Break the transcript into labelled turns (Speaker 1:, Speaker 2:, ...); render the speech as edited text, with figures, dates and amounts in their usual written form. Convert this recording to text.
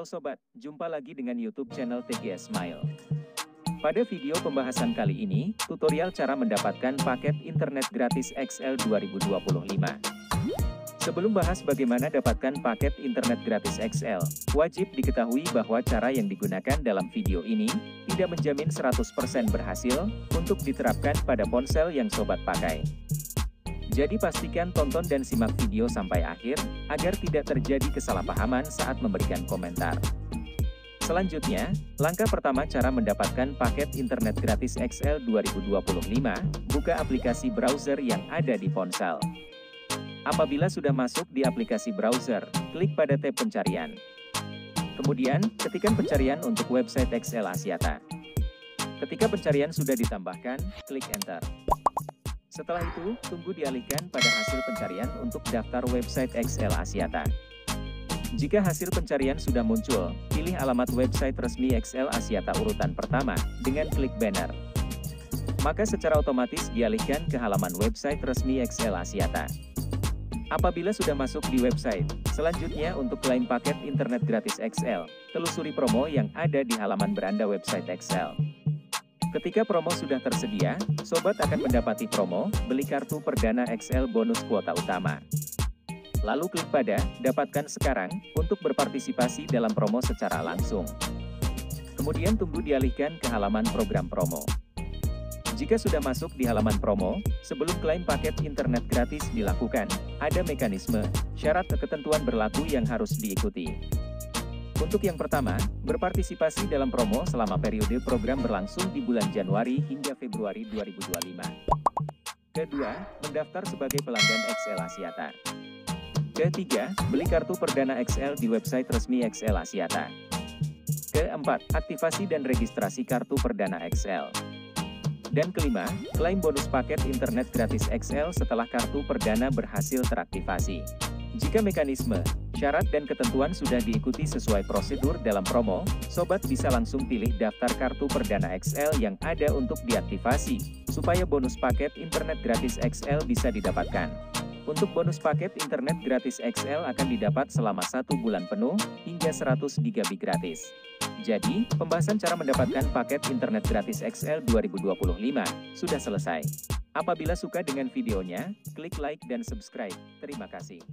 Speaker 1: Halo Sobat, jumpa lagi dengan YouTube channel TGS Smile. Pada video pembahasan kali ini, tutorial cara mendapatkan paket internet gratis XL 2025. Sebelum bahas bagaimana dapatkan paket internet gratis XL, wajib diketahui bahwa cara yang digunakan dalam video ini, tidak menjamin 100% berhasil, untuk diterapkan pada ponsel yang Sobat pakai. Jadi pastikan tonton dan simak video sampai akhir, agar tidak terjadi kesalahpahaman saat memberikan komentar. Selanjutnya, langkah pertama cara mendapatkan paket internet gratis XL 2025, buka aplikasi browser yang ada di ponsel. Apabila sudah masuk di aplikasi browser, klik pada tab pencarian. Kemudian, ketikkan pencarian untuk website XL Axiata. Ketika pencarian sudah ditambahkan, klik enter. Setelah itu, tunggu dialihkan pada hasil pencarian untuk daftar website XL Axiata. Jika hasil pencarian sudah muncul, pilih alamat website resmi XL Axiata urutan pertama, dengan klik banner. Maka secara otomatis dialihkan ke halaman website resmi XL Axiata. Apabila sudah masuk di website, selanjutnya untuk klaim paket internet gratis XL, telusuri promo yang ada di halaman beranda website XL. Ketika promo sudah tersedia, Sobat akan mendapati promo, beli kartu perdana XL bonus kuota utama. Lalu klik pada, dapatkan sekarang, untuk berpartisipasi dalam promo secara langsung. Kemudian tunggu dialihkan ke halaman program promo. Jika sudah masuk di halaman promo, sebelum klaim paket internet gratis dilakukan, ada mekanisme, syarat dan ketentuan berlaku yang harus diikuti. Untuk yang pertama, berpartisipasi dalam promo selama periode program berlangsung di bulan Januari hingga Februari 2025. Kedua, mendaftar sebagai pelanggan XL Axiata. Ketiga, beli kartu perdana XL di website resmi XL Axiata. Keempat, aktivasi dan registrasi kartu perdana XL. Dan kelima, klaim bonus paket internet gratis XL setelah kartu perdana berhasil teraktivasi. Jika mekanisme, syarat dan ketentuan sudah diikuti sesuai prosedur dalam promo, Sobat bisa langsung pilih daftar kartu perdana XL yang ada untuk diaktifasi, supaya bonus paket internet gratis XL bisa didapatkan. Untuk bonus paket internet gratis XL akan didapat selama 1 bulan penuh, hingga 100 GB gratis. Jadi, pembahasan cara mendapatkan paket internet gratis XL 2025, sudah selesai. Apabila suka dengan videonya, klik like dan subscribe. Terima kasih.